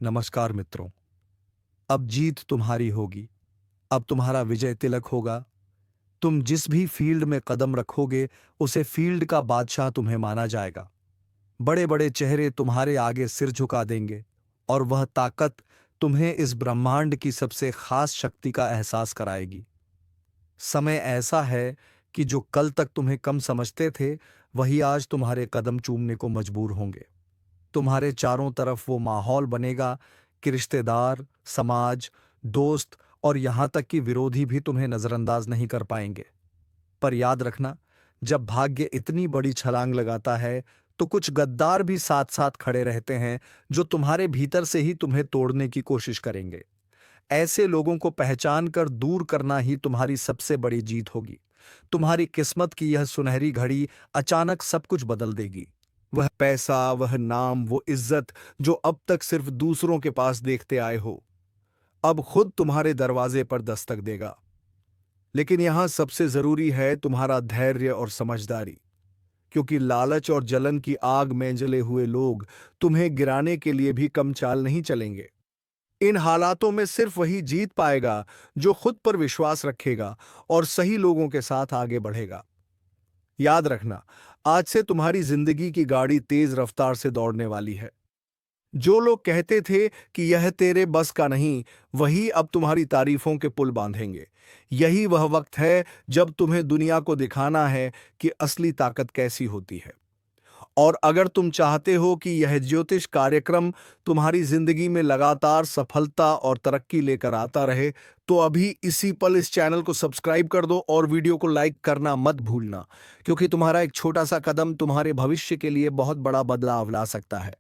नमस्कार मित्रों। अब जीत तुम्हारी होगी। अब तुम्हारा विजय तिलक होगा। तुम जिस भी फील्ड में कदम रखोगे उसे फील्ड का बादशाह तुम्हें माना जाएगा। बड़े बड़े चेहरे तुम्हारे आगे सिर झुका देंगे और वह ताकत तुम्हें इस ब्रह्मांड की सबसे खास शक्ति का एहसास कराएगी। समय ऐसा है कि जो कल तक तुम्हें कम समझते थे वही आज तुम्हारे कदम चूमने को मजबूर होंगे। तुम्हारे चारों तरफ वो माहौल बनेगा कि रिश्तेदार, समाज, दोस्त और यहां तक कि विरोधी भी तुम्हें नजरअंदाज नहीं कर पाएंगे। पर याद रखना, जब भाग्य इतनी बड़ी छलांग लगाता है तो कुछ गद्दार भी साथ साथ खड़े रहते हैं जो तुम्हारे भीतर से ही तुम्हें तोड़ने की कोशिश करेंगे। ऐसे लोगों को पहचान कर दूर करना ही तुम्हारी सबसे बड़ी जीत होगी। तुम्हारी किस्मत की यह सुनहरी घड़ी अचानक सब कुछ बदल देगी। वह पैसा, वह नाम, वो इज्जत जो अब तक सिर्फ दूसरों के पास देखते आए हो, अब खुद तुम्हारे दरवाजे पर दस्तक देगा। लेकिन यहां सबसे जरूरी है तुम्हारा धैर्य और समझदारी, क्योंकि लालच और जलन की आग में जले हुए लोग तुम्हें गिराने के लिए भी कम चाल नहीं चलेंगे। इन हालातों में सिर्फ वही जीत पाएगा जो खुद पर विश्वास रखेगा और सही लोगों के साथ आगे बढ़ेगा। याद रखना, आज से तुम्हारी जिंदगी की गाड़ी तेज रफ्तार से दौड़ने वाली है। जो लोग कहते थे कि यह तेरे बस का नहीं, वही अब तुम्हारी तारीफों के पुल बांधेंगे। यही वह वक्त है जब तुम्हें दुनिया को दिखाना है कि असली ताकत कैसी होती है। और अगर तुम चाहते हो कि यह ज्योतिष कार्यक्रम तुम्हारी जिंदगी में लगातार सफलता और तरक्की लेकर आता रहे, तो अभी इसी पल इस चैनल को सब्सक्राइब कर दो और वीडियो को लाइक करना मत भूलना, क्योंकि तुम्हारा एक छोटा सा कदम तुम्हारे भविष्य के लिए बहुत बड़ा बदलाव ला सकता है।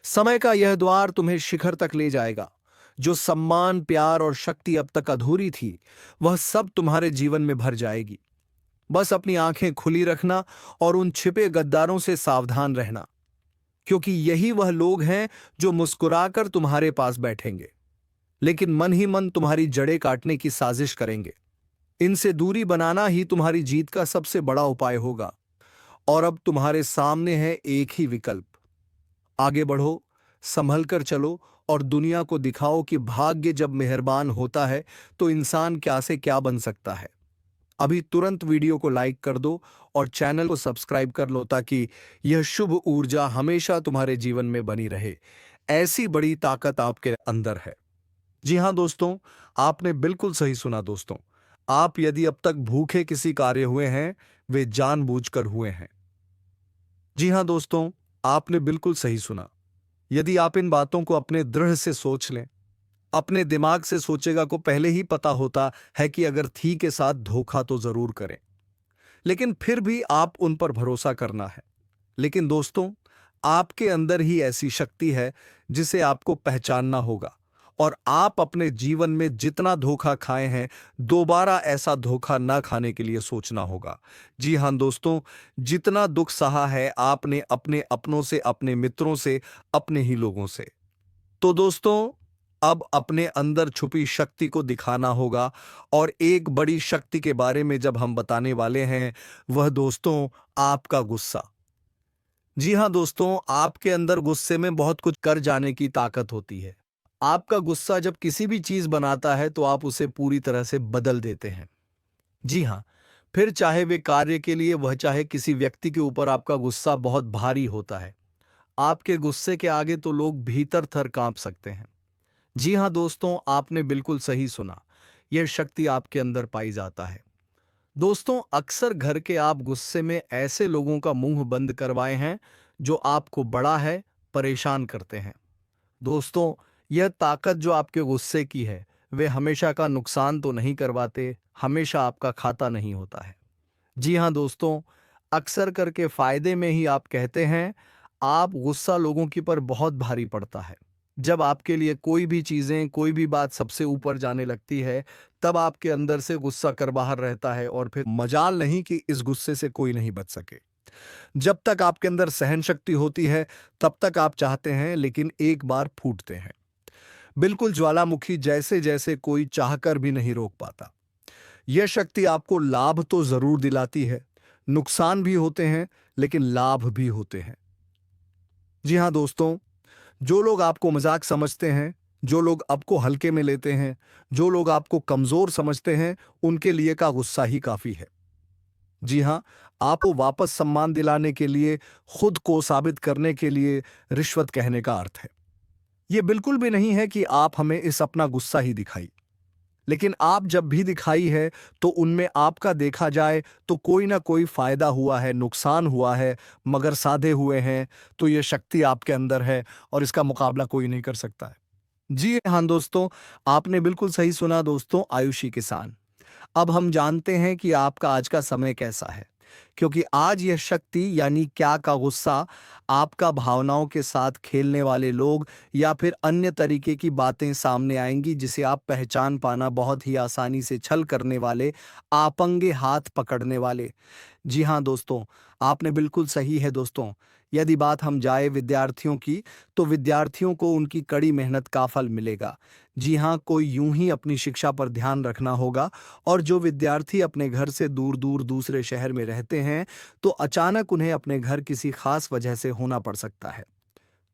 समय का यह द्वार तुम्हें शिखर तक ले जाएगा। जो सम्मान, प्यार और शक्ति अब तक अधूरी थी, वह सब तुम्हारे जीवन में भर जाएगी। बस अपनी आंखें खुली रखना और उन छिपे गद्दारों से सावधान रहना, क्योंकि यही वह लोग हैं जो मुस्कुराकर तुम्हारे पास बैठेंगे, लेकिन मन ही मन तुम्हारी जड़ें काटने की साजिश करेंगे। इनसे दूरी बनाना ही तुम्हारी जीत का सबसे बड़ा उपाय होगा। और अब तुम्हारे सामने है एक ही विकल्प। आगे बढ़ो, संभल कर चलो और दुनिया को दिखाओ कि भाग्य जब मेहरबान होता है तो इंसान क्या से क्या बन सकता है। अभी तुरंत वीडियो को लाइक कर दो और चैनल को सब्सक्राइब कर लो, ताकि यह शुभ ऊर्जा हमेशा तुम्हारे जीवन में बनी रहे। ऐसी बड़ी ताकत आपके अंदर है। जी हां दोस्तों, आपने बिल्कुल सही सुना दोस्तों। आप यदि अब तक भूखे किसी कार्य हुए हैं, वे जानबूझकर हुए हैं। जी हां दोस्तों, आपने बिल्कुल सही सुना। यदि आप इन बातों को अपने दृढ़ से सोच लें, अपने दिमाग से सोचेगा को पहले ही पता होता है कि अगर थी के साथ धोखा तो जरूर करें, लेकिन फिर भी आप उन पर भरोसा करना है। लेकिन दोस्तों, आपके अंदर ही ऐसी शक्ति है जिसे आपको पहचानना होगा, और आप अपने जीवन में जितना धोखा खाए हैं, दोबारा ऐसा धोखा ना खाने के लिए सोचना होगा। जी हां दोस्तों, जितना दुख सहा है आपने अपने अपनों से, अपने मित्रों से, अपने ही लोगों से, तो दोस्तों अब अपने अंदर छुपी शक्ति को दिखाना होगा। और एक बड़ी शक्ति के बारे में जब हम बताने वाले हैं, वह दोस्तों आपका गुस्सा। जी हां दोस्तों, आपके अंदर गुस्से में बहुत कुछ कर जाने की ताकत होती है। आपका गुस्सा जब किसी भी चीज बनाता है तो आप उसे पूरी तरह से बदल देते हैं। जी हां, फिर चाहे वे कार्य के लिए, वह चाहे किसी व्यक्ति के ऊपर, आपका गुस्सा बहुत भारी होता है। आपके गुस्से के आगे तो लोग भीतर थर कांप सकते हैं। जी हां दोस्तों, आपने बिल्कुल सही सुना। यह शक्ति आपके अंदर पाई जाता है। दोस्तों, अक्सर घर के आप गुस्से में ऐसे लोगों का मुंह बंद करवाए हैं जो आपको बड़ा है, परेशान करते हैं। दोस्तों, यह ताकत जो आपके गुस्से की है, वे हमेशा का नुकसान तो नहीं करवाते, हमेशा आपका खाता नहीं होता है। जी हां दोस्तों, अक्सर करके फायदे में ही आप कहते हैं। आप गुस्सा लोगों की पर बहुत भारी पड़ता है। जब आपके लिए कोई भी चीजें, कोई भी बात सबसे ऊपर जाने लगती है, तब आपके अंदर से गुस्सा कर बाहर रहता है और फिर मजाल नहीं कि इस गुस्से से कोई नहीं बच सके। जब तक आपके अंदर सहन शक्ति होती है, तब तक आप चाहते हैं, लेकिन एक बार फूटते हैं। बिल्कुल ज्वालामुखी जैसे, जैसे कोई चाहकर भी नहीं रोक पाता। यह शक्ति आपको लाभ तो जरूर दिलाती है, नुकसान भी होते हैं, लेकिन लाभ भी होते हैं। जी हां दोस्तों, जो लोग आपको मजाक समझते हैं, जो लोग आपको हल्के में लेते हैं, जो लोग आपको कमजोर समझते हैं, उनके लिए का गुस्सा ही काफी है। जी हाँ, आपको वापस सम्मान दिलाने के लिए, खुद को साबित करने के लिए रिश्वत कहने का अर्थ है। ये बिल्कुल भी नहीं है कि आप हमें इस अपना गुस्सा ही दिखाई, लेकिन आप जब भी दिखाई है तो उनमें आपका देखा जाए तो कोई ना कोई फायदा हुआ है, नुकसान हुआ है, मगर साधे हुए हैं, तो ये शक्ति आपके अंदर है और इसका मुकाबला कोई नहीं कर सकता है। जी हाँ दोस्तों, आपने बिल्कुल सही सुना दोस्तों, आयुषी किसान। अब हम जानते हैं कि आपका आज का समय कैसा है, क्योंकि आज यह शक्ति यानी क्या का गुस्सा आपका भावनाओं के साथ खेलने वाले लोग या फिर अन्य तरीके की बातें सामने आएंगी जिसे आप पहचान पाना बहुत ही आसानी से छल करने वाले, आपंगे हाथ पकड़ने वाले। जी हाँ दोस्तों, आपने बिल्कुल सही है दोस्तों। यदि बात हम जाए विद्यार्थियों की, तो विद्यार्थियों को उनकी कड़ी मेहनत का फल मिलेगा। जी हाँ, कोई यूं ही अपनी शिक्षा पर ध्यान रखना होगा। और जो विद्यार्थी अपने घर से दूर दूर दूसरे शहर में रहते हैं, तो अचानक उन्हें अपने घर किसी खास वजह से होना पड़ सकता है।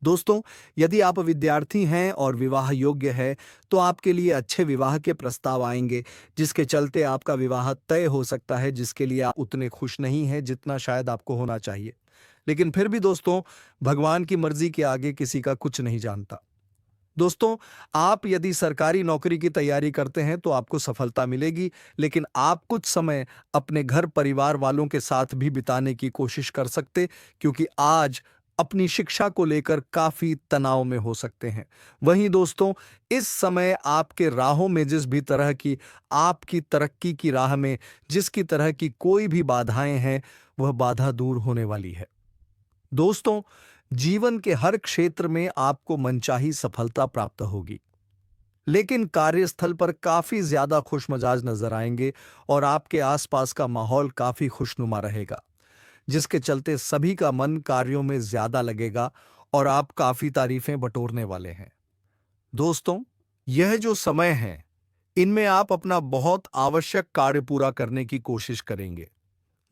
दोस्तों, यदि आप विद्यार्थी हैं और विवाह योग्य है, तो आपके लिए अच्छे विवाह के प्रस्ताव आएंगे, जिसके चलते आपका विवाह तय हो सकता है, जिसके लिए आप उतने खुश नहीं हैं जितना शायद आपको होना चाहिए। लेकिन फिर भी दोस्तों, भगवान की मर्जी के आगे किसी का कुछ नहीं जानता। दोस्तों, आप यदि सरकारी नौकरी की तैयारी करते हैं तो आपको सफलता मिलेगी, लेकिन आप कुछ समय अपने घर परिवार वालों के साथ भी बिताने की कोशिश कर सकते, क्योंकि आज अपनी शिक्षा को लेकर काफी तनाव में हो सकते हैं। वहीं दोस्तों, इस समय आपके राहों में जिस भी तरह की, आपकी तरक्की की राह में जिसकी तरह की कोई भी बाधाएं हैं, वह बाधा दूर होने वाली है। दोस्तों, जीवन के हर क्षेत्र में आपको मनचाही सफलता प्राप्त होगी, लेकिन कार्यस्थल पर काफी ज्यादा खुशमिजाज नजर आएंगे और आपके आसपास का माहौल काफी खुशनुमा रहेगा, जिसके चलते सभी का मन कार्यों में ज्यादा लगेगा और आप काफी तारीफें बटोरने वाले हैं। दोस्तों, यह जो समय है, इनमें आप अपना बहुत आवश्यक कार्य पूरा करने की कोशिश करेंगे।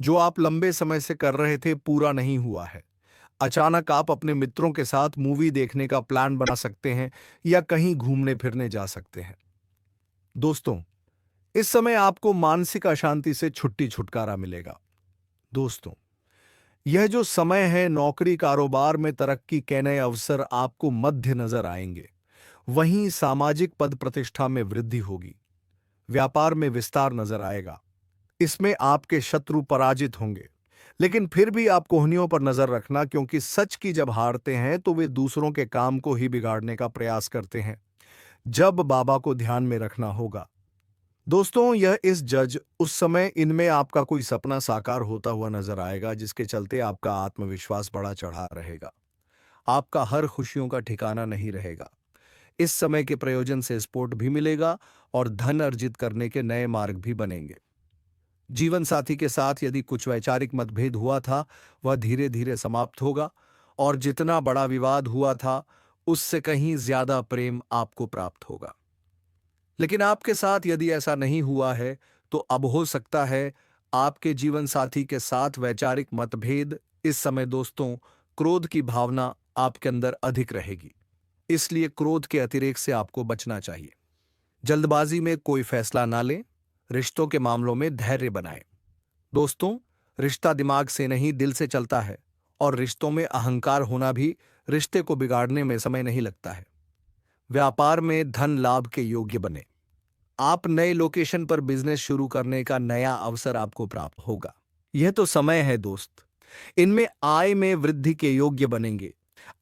जो आप लंबे समय से कर रहे थे, पूरा नहीं हुआ है। अचानक आप अपने मित्रों के साथ मूवी देखने का प्लान बना सकते हैं या कहीं घूमने फिरने जा सकते हैं। दोस्तों, इस समय आपको मानसिक अशांति से छुटकारा मिलेगा। दोस्तों, यह जो समय है, नौकरी कारोबार में तरक्की के नए अवसर आपको मध्य नजर आएंगे। वहीं सामाजिक पद प्रतिष्ठा में वृद्धि होगी। व्यापार में विस्तार नजर आएगा। इसमें आपके शत्रु पराजित होंगे। लेकिन फिर भी आप कोहनियों पर नजर रखना, क्योंकि सच की जब हारते हैं तो वे दूसरों के काम को ही बिगाड़ने का प्रयास करते हैं। जब बाबा को ध्यान में रखना होगा। दोस्तों, यह इस जज उस समय इनमें आपका कोई सपना साकार होता हुआ नजर आएगा, जिसके चलते आपका आत्मविश्वास बढ़ा चढ़ा रहेगा। आपका हर खुशियों का ठिकाना नहीं रहेगा। इस समय के प्रयोजन से स्पोर्ट भी मिलेगा और धन अर्जित करने के नए मार्ग भी बनेंगे। जीवन साथी के साथ यदि कुछ वैचारिक मतभेद हुआ था, वह धीरे धीरे समाप्त होगा और जितना बड़ा विवाद हुआ था, उससे कहीं ज्यादा प्रेम आपको प्राप्त होगा। लेकिन आपके साथ यदि ऐसा नहीं हुआ है, तो अब हो सकता है आपके जीवन साथी के साथ वैचारिक मतभेद। इस समय दोस्तों, क्रोध की भावना आपके अंदर अधिक रहेगी, इसलिए क्रोध के अतिरेक से आपको बचना चाहिए। जल्दबाजी में कोई फैसला ना लें। रिश्तों के मामलों में धैर्य बनाएं। दोस्तों, रिश्ता दिमाग से नहीं, दिल से चलता है, और रिश्तों में अहंकार होना भी रिश्ते को बिगाड़ने में समय नहीं लगता है। व्यापार में धन लाभ के योग्य बने। आप नए लोकेशन पर बिजनेस शुरू करने का नया अवसर आपको प्राप्त होगा। यह तो समय है दोस्त, इनमें आय में वृद्धि के योग्य बनेंगे।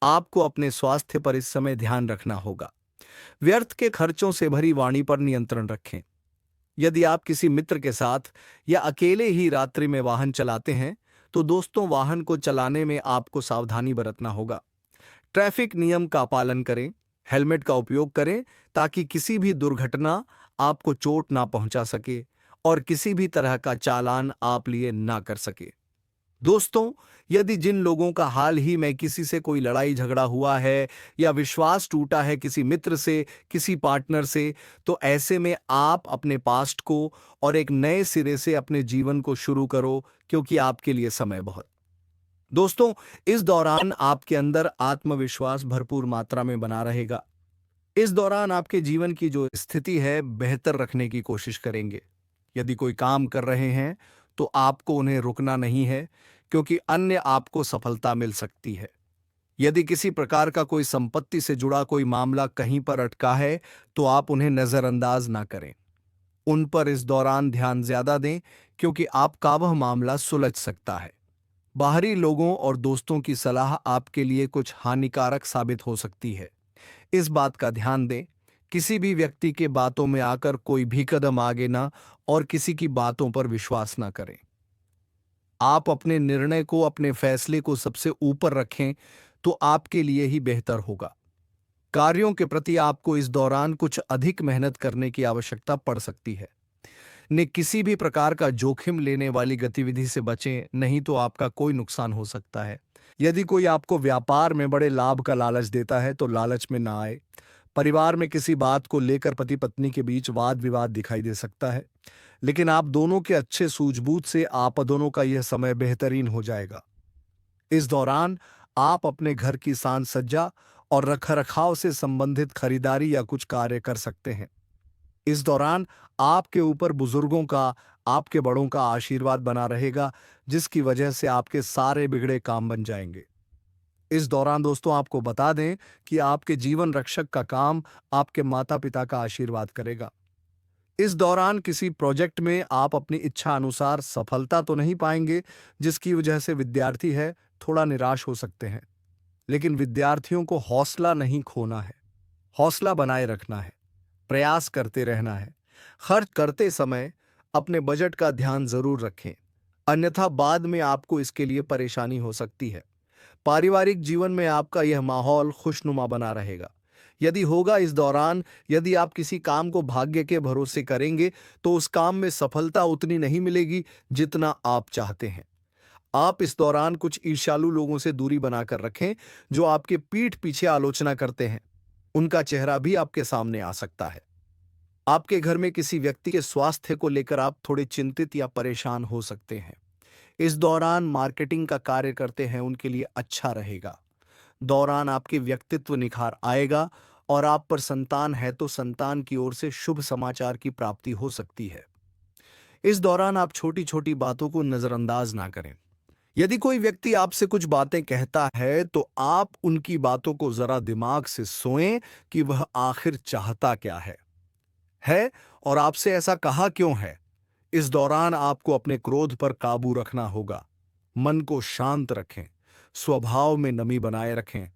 आपको अपने स्वास्थ्य पर इस समय ध्यान रखना होगा। व्यर्थ के खर्चों से भरी वाणी पर नियंत्रण रखें। यदि आप किसी मित्र के साथ या अकेले ही रात्रि में वाहन चलाते हैं, तो दोस्तों, वाहन को चलाने में आपको सावधानी बरतना होगा। ट्रैफिक नियम का पालन करें, हेलमेट का उपयोग करें, ताकि किसी भी दुर्घटना आपको चोट ना पहुंचा सके और किसी भी तरह का चालान आप लिए ना कर सके। दोस्तों, यदि जिन लोगों का हाल ही में किसी से कोई लड़ाई झगड़ा हुआ है या विश्वास टूटा है किसी मित्र से, किसी पार्टनर से, तो ऐसे में आप अपने पास्ट को और एक नए सिरे से अपने जीवन को शुरू करो, क्योंकि आपके लिए समय बहुत। दोस्तों, इस दौरान आपके अंदर आत्मविश्वास भरपूर मात्रा में बना रहेगा। इस दौरान आपके जीवन की जो स्थिति है बेहतर रखने की कोशिश करेंगे। यदि कोई काम कर रहे हैं तो आपको उन्हें रुकना नहीं है, क्योंकि अन्य आपको सफलता मिल सकती है। यदि किसी प्रकार का कोई संपत्ति से जुड़ा कोई मामला कहीं पर अटका है तो आप उन्हें नजरअंदाज ना करें। उन पर इस दौरान ध्यान ज्यादा दें, क्योंकि आपका वह मामला सुलझ सकता है। बाहरी लोगों और दोस्तों की सलाह आपके लिए कुछ हानिकारक साबित हो सकती है। इस बात का ध्यान दें, किसी भी व्यक्ति के बातों में आकर कोई भी कदम आगे ना और किसी की बातों पर विश्वास ना करें। आप अपने निर्णय को, अपने फैसले को सबसे ऊपर रखें तो आपके लिए ही बेहतर होगा। कार्यों के प्रति आपको इस दौरान कुछ अधिक मेहनत करने की आवश्यकता पड़ सकती है। ने किसी भी प्रकार का जोखिम लेने वाली गतिविधि से बचें, नहीं तो आपका कोई नुकसान हो सकता है। यदि कोई आपको व्यापार में बड़े लाभ का लालच देता है तो लालच में ना आए। परिवार में किसी बात को लेकर पति पत्नी के बीच वाद विवाद दिखाई दे सकता है, लेकिन आप दोनों के अच्छे सूझबूझ से आप दोनों का यह समय बेहतरीन हो जाएगा। इस दौरान आप अपने घर की साज सज्जा और रखरखाव से संबंधित खरीदारी या कुछ कार्य कर सकते हैं। इस दौरान आपके ऊपर बुजुर्गों का, आपके बड़ों का आशीर्वाद बना रहेगा, जिसकी वजह से आपके सारे बिगड़े काम बन जाएंगे। इस दौरान दोस्तों आपको बता दें कि आपके जीवन रक्षक का काम आपके माता पिता का आशीर्वाद करेगा। इस दौरान किसी प्रोजेक्ट में आप अपनी इच्छा अनुसार सफलता तो नहीं पाएंगे, जिसकी वजह से विद्यार्थी है थोड़ा निराश हो सकते हैं। लेकिन विद्यार्थियों को हौसला नहीं खोना है, हौसला बनाए रखना है, प्रयास करते रहना है। खर्च करते समय अपने बजट का ध्यान जरूर रखें, अन्यथा बाद में आपको इसके लिए परेशानी हो सकती है। पारिवारिक जीवन में आपका यह माहौल खुशनुमा बना रहेगा। यदि होगा इस दौरान, यदि आप किसी काम को भाग्य के भरोसे करेंगे तो उस काम में सफलता उतनी नहीं मिलेगी जितना आप चाहते हैं। आप इस दौरान कुछ ईर्ष्यालु लोगों से दूरी बनाकर रखें जो आपके पीठ पीछे आलोचना करते हैं। उनका चेहरा भी आपके सामने आ सकता है। आपके घर में किसी व्यक्ति के स्वास्थ्य को लेकर आप थोड़े चिंतित या परेशान हो सकते हैं। इस दौरान मार्केटिंग का कार्य करते हैं उनके लिए अच्छा रहेगा। दौरान आपके व्यक्तित्व निखार आएगा और आप पर संतान है तो संतान की ओर से शुभ समाचार की प्राप्ति हो सकती है। इस दौरान आप छोटी छोटी बातों को नजरअंदाज ना करें। यदि कोई व्यक्ति आपसे कुछ बातें कहता है तो आप उनकी बातों को जरा दिमाग से सोएं कि वह आखिर चाहता क्या है और आपसे ऐसा कहा क्यों है। इस दौरान आपको अपने क्रोध पर काबू रखना होगा। मन को शांत रखें, स्वभाव में नमी बनाए रखें।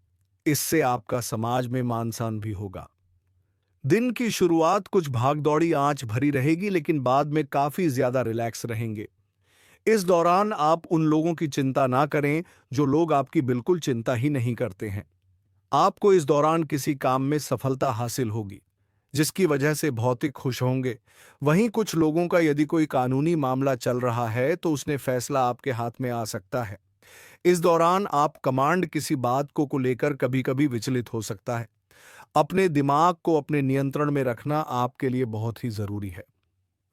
इससे आपका समाज में मान सम्मान भी होगा। दिन की शुरुआत कुछ भागदौड़ी आंच भरी रहेगी, लेकिन बाद में काफी ज्यादा रिलैक्स रहेंगे। इस दौरान आप उन लोगों की चिंता ना करें जो लोग आपकी बिल्कुल चिंता ही नहीं करते हैं। आपको इस दौरान किसी काम में सफलता हासिल होगी, जिसकी वजह से भौतिक खुश होंगे। वहीं कुछ लोगों का यदि कोई कानूनी मामला चल रहा है तो उसने फैसला आपके हाथ में आ सकता है। इस दौरान आप कमांड किसी बात को लेकर कभी कभी विचलित हो सकता है। अपने दिमाग को अपने नियंत्रण में रखना आपके लिए बहुत ही जरूरी है।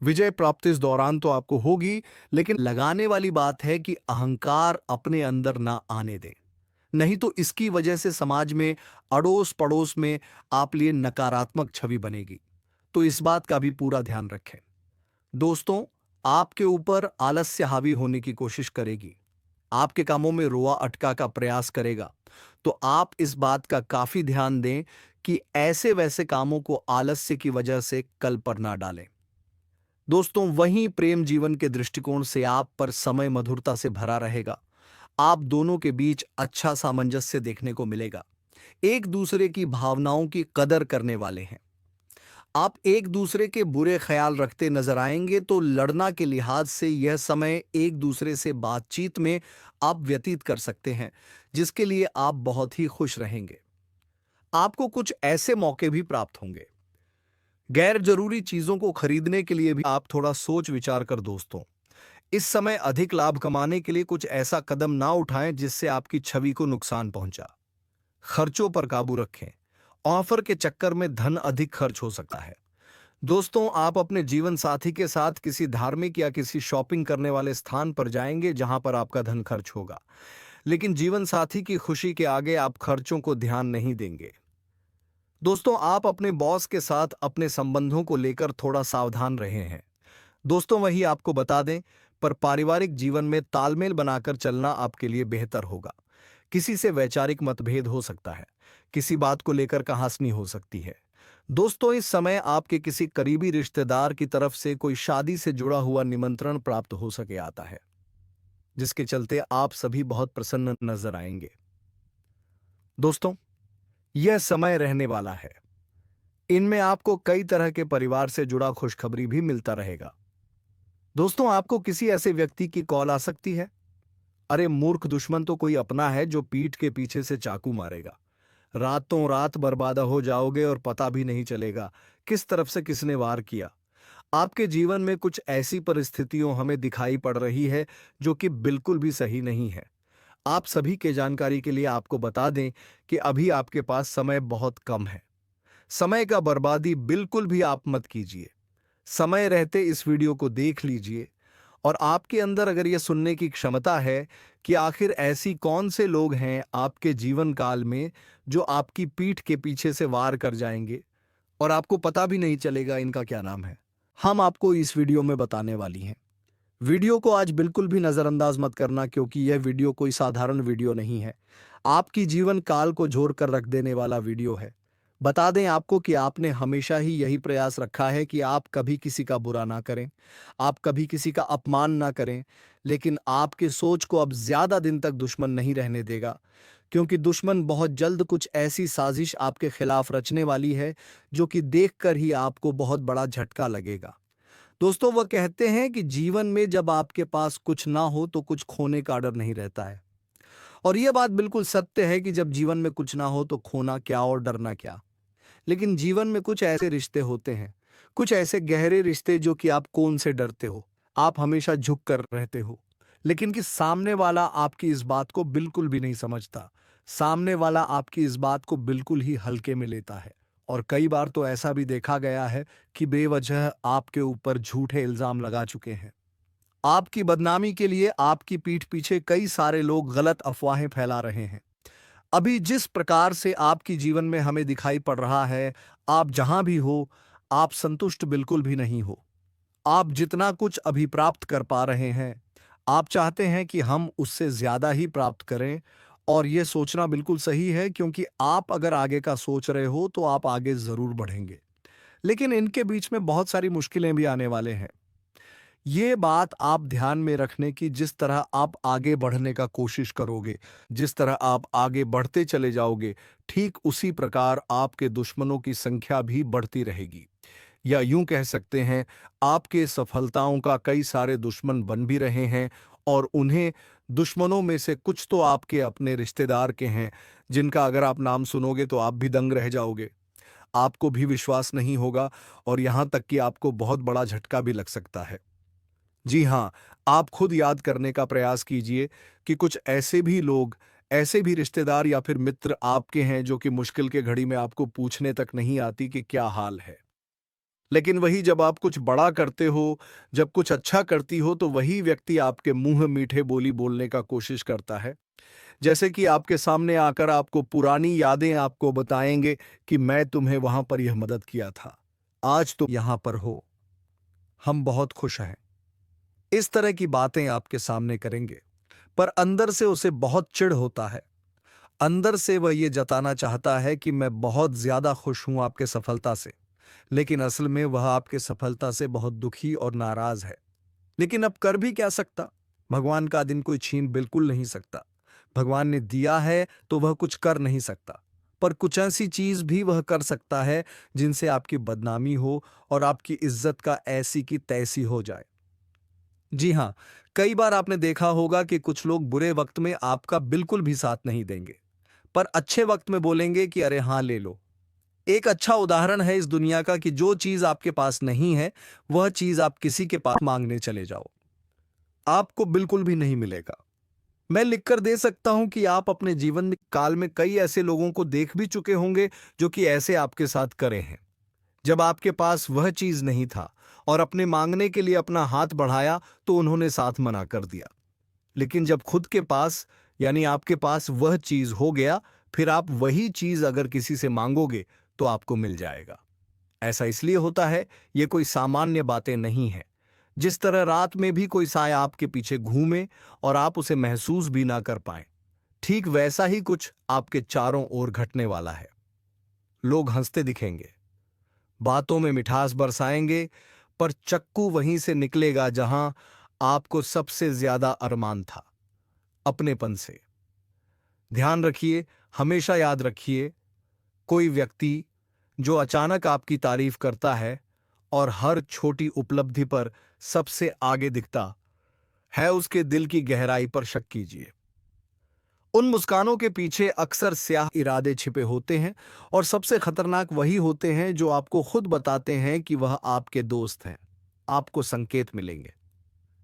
विजय प्राप्ति इस दौरान तो आपको होगी, लेकिन लगाने वाली बात है कि अहंकार अपने अंदर ना आने दें, नहीं तो इसकी वजह से समाज में, अड़ोस पड़ोस में आप लिए नकारात्मक छवि बनेगी। तो इस बात का भी पूरा ध्यान रखें। दोस्तों, आपके ऊपर आलस्य हावी होने की कोशिश करेगी, आपके कामों में रोआ अटका का प्रयास करेगा। तो आप इस बात का काफी ध्यान दें कि ऐसे वैसे कामों को आलस्य की वजह से कल पर ना डालें। दोस्तों, वहीं प्रेम जीवन के दृष्टिकोण से आप पर समय मधुरता से भरा रहेगा। आप दोनों के बीच अच्छा सामंजस्य देखने को मिलेगा। एक दूसरे की भावनाओं की कदर करने वाले हैं। आप एक दूसरे के बुरे ख्याल रखते नजर आएंगे तो लड़ना के लिहाज से यह समय एक दूसरे से बातचीत में आप व्यतीत कर सकते हैं, जिसके लिए आप बहुत ही खुश रहेंगे। आपको कुछ ऐसे मौके भी प्राप्त होंगे। गैर जरूरी चीजों को खरीदने के लिए भी आप थोड़ा सोच विचार कर दोस्तों, इस समय अधिक लाभ कमाने के लिए कुछ ऐसा कदम ना उठाएं जिससे आपकी छवि को नुकसान पहुंचा। खर्चों पर काबू रखें। ऑफर के चक्कर में धन अधिक खर्च हो सकता है। दोस्तों, आप अपने जीवन साथी के साथ किसी धार्मिक या किसी शॉपिंग करने वाले स्थान पर जाएंगे जहां पर आपका धन खर्च होगा। लेकिन जीवन साथी की खुशी के आगे आप खर्चों को ध्यान नहीं देंगे। दोस्तों, आप अपने बॉस के साथ अपने संबंधों को लेकर थोड़ा सावधान रहे हैं। दोस्तों, वही आपको बता दें, पर पारिवारिक जीवन में तालमेल बनाकर चलना आपके लिए बेहतर होगा। किसी से वैचारिक मतभेद हो सकता है, किसी बात को लेकर कहासुनी हो सकती है। दोस्तों, इस समय आपके किसी करीबी रिश्तेदार की तरफ से कोई शादी से जुड़ा हुआ निमंत्रण प्राप्त हो सके आता है, जिसके चलते आप सभी बहुत प्रसन्न नजर आएंगे। दोस्तों, यह समय रहने वाला है। इनमें आपको कई तरह के परिवार से जुड़ा खुशखबरी भी मिलता रहेगा। दोस्तों, आपको किसी ऐसे व्यक्ति की कॉल आ सकती है। अरे मूर्ख, दुश्मन तो कोई अपना है जो पीठ के पीछे से चाकू मारेगा। रातों रात बर्बाद हो जाओगे और पता भी नहीं चलेगा किस तरफ से किसने वार किया। आपके जीवन में कुछ ऐसी परिस्थितियों हमें दिखाई पड़ रही है जो कि बिल्कुल भी सही नहीं है। आप सभी के जानकारी के लिए आपको बता दें कि अभी आपके पास समय बहुत कम है। समय का बर्बादी बिल्कुल भी आप मत कीजिए। समय रहते इस वीडियो को देख लीजिए, और आपके अंदर अगर यह सुनने की क्षमता है कि आखिर ऐसी कौन से लोग हैं आपके जीवन काल में जो आपकी पीठ के पीछे से वार कर जाएंगे और आपको पता भी नहीं चलेगा इनका क्या नाम है, हम आपको इस वीडियो में बताने वाली हैं। वीडियो को आज बिल्कुल भी नज़रअंदाज मत करना, क्योंकि यह वीडियो कोई साधारण वीडियो नहीं है। आपकी जीवन काल को झोर कर रख देने वाला वीडियो है। बता दें आपको कि आपने हमेशा ही यही प्रयास रखा है कि आप कभी किसी का बुरा ना करें, आप कभी किसी का अपमान ना करें, लेकिन आपके सोच को अब ज़्यादा दिन तक दुश्मन नहीं रहने देगा, क्योंकि दुश्मन बहुत जल्द कुछ ऐसी साजिश आपके खिलाफ रचने वाली है जो कि देखकर ही आपको बहुत बड़ा झटका लगेगा। दोस्तों, वह कहते हैं कि जीवन में जब आपके पास कुछ ना हो तो कुछ खोने का डर नहीं रहता है। और यह बात बिल्कुल सत्य है कि जब जीवन में कुछ ना हो तो खोना क्या और डरना क्या। लेकिन जीवन में कुछ ऐसे रिश्ते होते हैं, कुछ ऐसे गहरे रिश्ते जो कि आप कौन से डरते हो, आप हमेशा झुक कर रहते हो, लेकिन कि सामने वाला आपकी इस बात को बिल्कुल भी नहीं समझता। सामने वाला आपकी इस बात को बिल्कुल ही हल्के में लेता है। और कई बार तो ऐसा भी देखा गया है कि बेवजह आपके ऊपर झूठे इल्जाम लगा चुके हैं। आपकी बदनामी के लिए आपकी पीठ पीछे कई सारे लोग गलत अफवाहें फैला रहे हैं। अभी जिस प्रकार से आपकी जीवन में हमें दिखाई पड़ रहा है, आप जहां भी हो, आप संतुष्ट बिल्कुल भी नहीं हो। आप जितना कुछ अभी प्राप्त कर पा रहे हैं, आप चाहते हैं कि हम उससे ज्यादा ही प्राप्त करें, और यह सोचना बिल्कुल सही है, क्योंकि आप अगर आगे का सोच रहे हो तो आप आगे जरूर बढ़ेंगे। लेकिन इनके बीच में बहुत सारी मुश्किलें भी आने वाले हैं। ये बात आप ध्यान में रखने की, जिस तरह आप आगे बढ़ने का कोशिश करोगे, जिस तरह आप आगे बढ़ते चले जाओगे, ठीक उसी प्रकार आपके दुश्मनों की संख्या भी बढ़ती रहेगी। या यूं कह सकते हैं, आपके सफलताओं का कई सारे दुश्मन बन भी रहे हैं, और उन्हें दुश्मनों में से कुछ तो आपके अपने रिश्तेदार के हैं, जिनका अगर आप नाम सुनोगे तो आप भी दंग रह जाओगे। आपको भी विश्वास नहीं होगा, और यहां तक कि आपको बहुत बड़ा झटका भी लग सकता है। जी हाँ, आप खुद याद करने का प्रयास कीजिए कि कुछ ऐसे भी लोग, ऐसे भी रिश्तेदार या फिर मित्र आपके हैं जो कि मुश्किल के घड़ी में आपको पूछने तक नहीं आती कि क्या हाल है। लेकिन वही जब आप कुछ बड़ा करते हो, जब कुछ अच्छा करती हो, तो वही व्यक्ति आपके मुंह मीठे बोली बोलने का कोशिश करता है। जैसे कि आपके सामने आकर आपको पुरानी यादें आपको बताएंगे कि मैं तुम्हें वहां पर यह मदद किया था, आज तुम यहां पर हो, हम बहुत खुश हैं। इस तरह की बातें आपके सामने करेंगे, पर अंदर से उसे बहुत चिढ़ होता है। अंदर से वह ये जताना चाहता है कि मैं बहुत ज्यादा खुश हूं आपके सफलता से, लेकिन असल में वह आपके सफलता से बहुत दुखी और नाराज है। लेकिन अब कर भी क्या सकता, भगवान का दिन कोई छीन बिल्कुल नहीं सकता। भगवान ने दिया है तो वह कुछ कर नहीं सकता, पर कुछ ऐसी चीज भी वह कर सकता है जिनसे आपकी बदनामी हो और आपकी इज्जत का ऐसी की तैसी हो जाए। जी हाँ, कई बार आपने देखा होगा कि कुछ लोग बुरे वक्त में आपका बिल्कुल भी साथ नहीं देंगे, पर अच्छे वक्त में बोलेंगे कि अरे हाँ ले लो। एक अच्छा उदाहरण है इस दुनिया का कि जो चीज आपके पास नहीं है, वह चीज आप किसी के पास मांगने चले जाओ, आपको बिल्कुल भी नहीं मिलेगा। मैं लिखकर दे सकता हूं कि आप अपने जीवन काल में कई ऐसे लोगों को देख भी चुके होंगे जो कि ऐसे आपके साथ करे हैं। जब आपके पास वह चीज नहीं था और अपने मांगने के लिए अपना हाथ बढ़ाया तो उन्होंने साथ मना कर दिया। लेकिन जब खुद के पास यानी आपके पास वह चीज हो गया, फिर आप वही चीज अगर किसी से मांगोगे तो आपको मिल जाएगा। ऐसा इसलिए होता है, ये कोई सामान्य बातें नहीं है। जिस तरह रात में भी कोई साया आपके पीछे घूमे और आप उसे महसूस भी ना कर पाए, ठीक वैसा ही कुछ आपके चारों ओर घटने वाला है। लोग हंसते दिखेंगे, बातों में मिठास बरसाएंगे, पर चक्कू वहीं से निकलेगा जहां आपको सबसे ज्यादा अरमान था, अपनेपन से। ध्यान रखिए, हमेशा याद रखिए, कोई व्यक्ति जो अचानक आपकी तारीफ करता है और हर छोटी उपलब्धि पर सबसे आगे दिखता है, उसके दिल की गहराई पर शक कीजिए। उन मुस्कानों के पीछे अक्सर स्याह इरादे छिपे होते हैं, और सबसे खतरनाक वही होते हैं जो आपको खुद बताते हैं कि वह आपके दोस्त हैं। आपको संकेत मिलेंगे,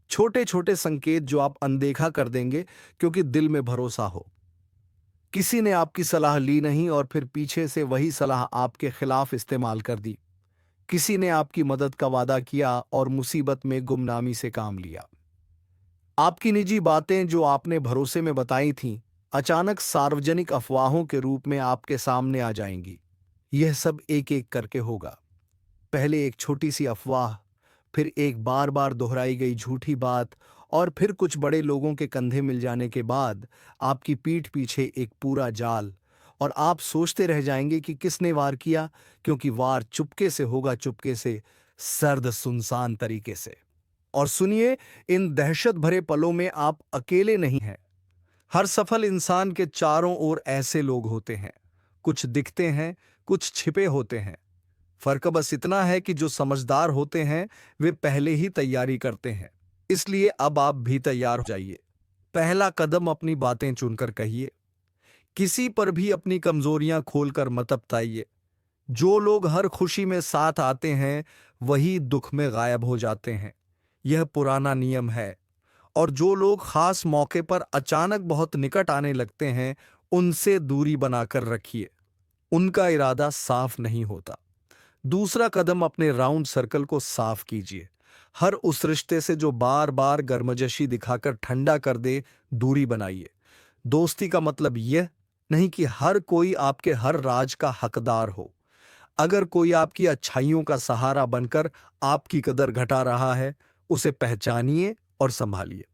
छोटे छोटे संकेत जो आप अनदेखा कर देंगे क्योंकि दिल में भरोसा हो। किसी ने आपकी सलाह ली नहीं और फिर पीछे से वही सलाह आपके खिलाफ इस्तेमाल कर दी। किसी ने आपकी मदद का वादा किया और मुसीबत में गुमनामी से काम लिया। आपकी निजी बातें जो आपने भरोसे में बताई थीं, अचानक सार्वजनिक अफवाहों के रूप में आपके सामने आ जाएंगी। यह सब एक एक करके होगा। पहले एक छोटी सी अफवाह, फिर एक बार बार दोहराई गई झूठी बात, और फिर कुछ बड़े लोगों के कंधे मिल जाने के बाद आपकी पीठ पीछे एक पूरा जाल। और आप सोचते रह जाएंगे कि किसने वार किया, क्योंकि वार चुपके से होगा, चुपके से, सर्द सुनसान तरीके से। और सुनिए, इन दहशत भरे पलों में आप अकेले नहीं हैं। हर सफल इंसान के चारों ओर ऐसे लोग होते हैं। कुछ दिखते हैं, कुछ छिपे होते हैं। फर्क बस इतना है कि जो समझदार होते हैं वे पहले ही तैयारी करते हैं। इसलिए अब आप भी तैयार हो जाइए। पहला कदम, अपनी बातें चुनकर कहिए। किसी पर भी अपनी कमजोरियां खोलकर मत बताइए। जो लोग हर खुशी में साथ आते हैं वही दुख में गायब हो जाते हैं। यह पुराना नियम है। और जो लोग खास मौके पर अचानक बहुत निकट आने लगते हैं, उनसे दूरी बनाकर रखिए। उनका इरादा साफ नहीं होता। दूसरा कदम, अपने राउंड सर्कल को साफ कीजिए। हर उस रिश्ते से जो बार बार गर्मजोशी दिखाकर ठंडा कर दे, दूरी बनाइए। दोस्ती का मतलब यह नहीं कि हर कोई आपके हर राज का हकदार हो। अगर कोई आपकी अच्छाइयों का सहारा बनकर आपकी कदर घटा रहा है, उसे पहचानिए और संभालिए।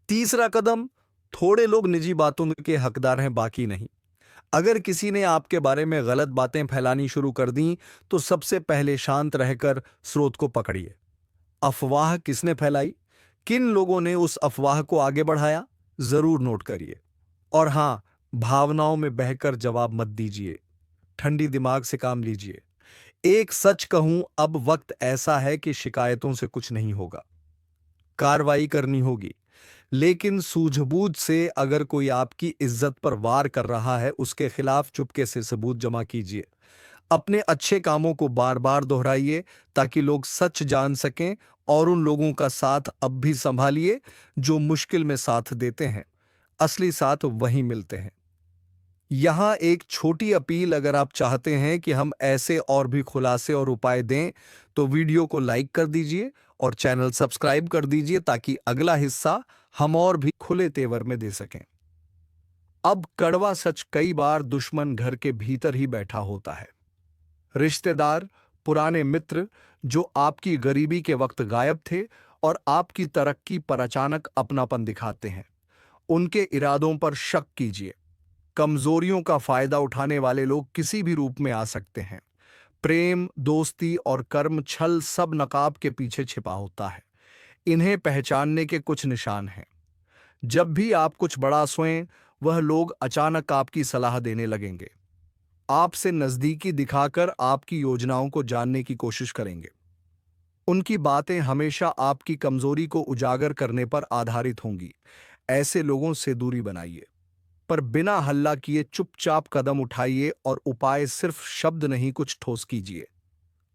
तीसरा कदम, थोड़े लोग निजी बातों के हकदार हैं, बाकी नहीं। अगर किसी ने आपके बारे में गलत बातें फैलानी शुरू कर दी, तो सबसे पहले शांत रहकर स्रोत को पकड़िए। अफवाह किसने फैलाई, किन लोगों ने उस अफवाह को आगे बढ़ाया, जरूर नोट करिए। और हां, भावनाओं में बहकर जवाब मत दीजिए। ठंडी दिमाग से काम लीजिए। एक सच कहूं, अब वक्त ऐसा है कि शिकायतों से कुछ नहीं होगा, कार्रवाई करनी होगी। लेकिन सूझबूझ से अगर कोई आपकी इज्जत पर वार कर रहा है, उसके खिलाफ चुपके से सबूत जमा कीजिए। अपने अच्छे कामों को बार बार दोहराइए ताकि लोग सच जान सकें। और उन लोगों का साथ अब भी संभालिए जो मुश्किल में साथ देते हैं। असली साथ वहीं मिलते हैं। यहां एक छोटी अपील, अगर आप चाहते हैं कि हम ऐसे और भी खुलासे और उपाय दें, तो वीडियो को लाइक कर दीजिए और चैनल सब्सक्राइब कर दीजिए ताकि अगला हिस्सा हम और भी खुले तेवर में दे सकें। अब कड़वा सच, कई बार दुश्मन घर के भीतर ही बैठा होता है। रिश्तेदार, पुराने मित्र जो आपकी गरीबी के वक्त गायब थे और आपकी तरक्की पर अचानक अपनापन दिखाते हैं। उनके इरादों पर शक कीजिए। कमजोरियों का फायदा उठाने वाले लोग किसी भी रूप में आ सकते हैं। प्रेम, दोस्ती और कर्म छल सब नकाब के पीछे छिपा होता है। इन्हें पहचानने के कुछ निशान हैं। जब भी आप कुछ बड़ा सोएं, वह लोग अचानक आपकी सलाह देने लगेंगे। आपसे नजदीकी दिखाकर आपकी योजनाओं को जानने की कोशिश करेंगे। उनकी बातें हमेशा आपकी कमजोरी को उजागर करने पर आधारित होंगी। ऐसे लोगों से दूरी बनाइए, पर बिना हल्ला किए चुपचाप कदम उठाइए। और उपाय सिर्फ शब्द नहीं, कुछ ठोस कीजिए।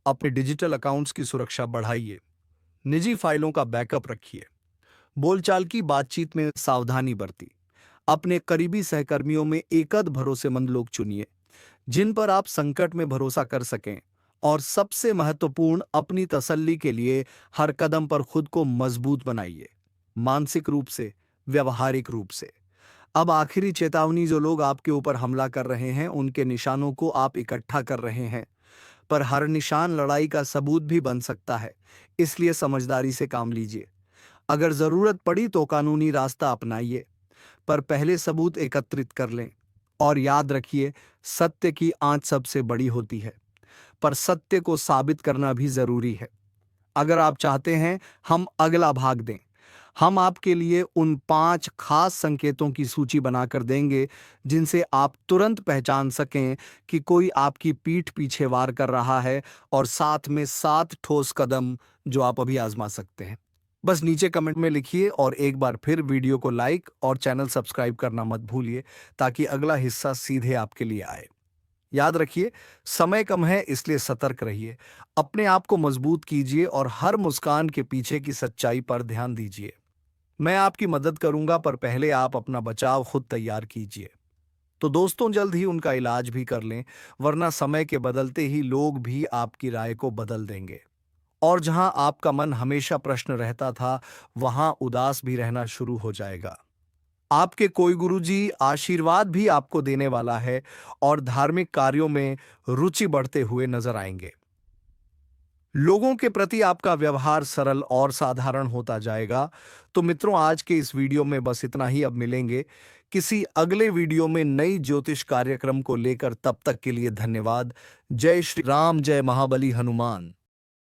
अपने डिजिटल अकाउंट्स की सुरक्षा बढ़ाइए। निजी फाइलों का बैकअप रखिए। बोलचाल की बातचीत में सावधानी बरती। अपने करीबी सहकर्मियों में एकद भरोसेमंद लोग चुनिए जिन पर आप संकट में भरोसा कर सकें। और सबसे महत्वपूर्ण, अपनी तसल्ली के लिए हर कदम पर खुद को मजबूत बनाइए, मानसिक रूप से, व्यवहारिक रूप से। अब आखिरी चेतावनी, जो लोग आपके ऊपर हमला कर रहे हैं उनके निशानों को आप इकट्ठा कर रहे हैं, पर हर निशान लड़ाई का सबूत भी बन सकता है, इसलिए समझदारी से काम लीजिए। अगर जरूरत पड़ी तो कानूनी रास्ता अपनाइए, पर पहले सबूत एकत्रित कर लें। और याद रखिए, सत्य की आंच सबसे बड़ी होती है, पर सत्य को साबित करना भी जरूरी है। अगर आप चाहते हैं हम अगला भाग दें, हम आपके लिए उन 5 खास संकेतों की सूची बनाकर देंगे जिनसे आप तुरंत पहचान सकें कि कोई आपकी पीठ पीछे वार कर रहा है, और साथ में 7 ठोस कदम जो आप अभी आजमा सकते हैं। बस नीचे कमेंट में लिखिए, और एक बार फिर वीडियो को लाइक और चैनल सब्सक्राइब करना मत भूलिए, ताकि अगला हिस्सा सीधे आपके लिए आए। याद रखिए, समय कम है, इसलिए सतर्क रहिए, अपने आप को मजबूत कीजिए और हर मुस्कान के पीछे की सच्चाई पर ध्यान दीजिए। मैं आपकी मदद करूंगा, पर पहले आप अपना बचाव खुद तैयार कीजिए। तो दोस्तों, जल्द ही उनका इलाज भी कर लें, वरना समय के बदलते ही लोग भी आपकी राय को बदल देंगे। और जहां आपका मन हमेशा प्रश्न रहता था, वहां उदास भी रहना शुरू हो जाएगा। आपके कोई गुरुजी आशीर्वाद भी आपको देने वाला है, और धार्मिक कार्यों में रुचि बढ़ते हुए नजर आएंगे। लोगों के प्रति आपका व्यवहार सरल और साधारण होता जाएगा। तो मित्रों, आज के इस वीडियो में बस इतना ही। अब मिलेंगे किसी अगले वीडियो में नई ज्योतिष कार्यक्रम को लेकर। तब तक के लिए धन्यवाद। जय श्री राम, जय महाबली हनुमान।